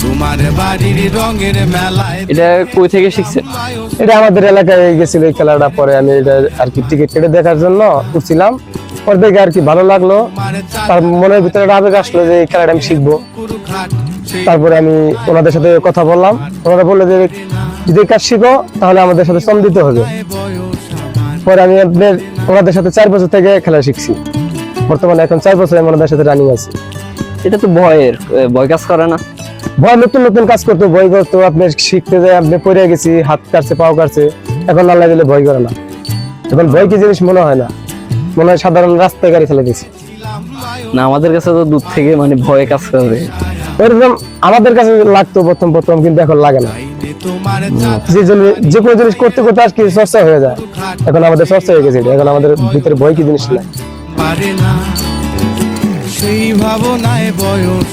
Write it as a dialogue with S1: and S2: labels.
S1: তোমার বাড়ির রঙের মেলায়।
S2: এটা কই থেকে শিখছেন?
S3: এটা আমাদের এলাকায় গেছিল এই খেলাটা, পরে আমি এটা আর কি টিকিট কেটে দেখার জন্য উঠছিলাম, পরে দেখে আর কি ভালো লাগলো, তার মনের ভিতরে একটা আবেগ আসলো যে এই খেলাটা আমি শিখবো। তারপরে আমি ওনাদের সাথে কথা বললাম, ওনারা বললো যে যদি কাজ শিখো তাহলে আমাদের সাথে শ্রম দিতে হবে। পরে আমি ওনাদের সাথে 4 বছর থেকে খেলা শিখছি, বর্তমানে এখন 4 বছর আমি ওনাদের সাথে রানিং আছি।
S2: এটা তো ভয় কাজ করে না?
S3: ভয় নতুন নতুন কাজ করতো, ভয় করতো, আপনি শিখতে যায় আপনি পড়ে গেছি, হাত কাটছে পাও কাটছে, এখন আল্লাহ দিলে ভয় করে না। এখন ভয় কি জিনিস মনে হয় না, মনে হয় সাধারণ রাস্তায় গাড়ি চালিয়ে গেছি।
S2: না, আমাদের কাছে তো দূর থেকে মানে ভয় কাজ করে।
S3: এরকম আমাদের কাছে লাগতো প্রথম, কিন্তু এখন লাগে না। যে কোনো জিনিস করতে করতে আর কি চর্চা হয়ে যায়, এখন আমাদের চর্চা হয়ে গেছে। এখন আমাদের ভিতরে ভয় কি জিনিস নাই।
S1: পারে না সেই ভাবনায় বয়স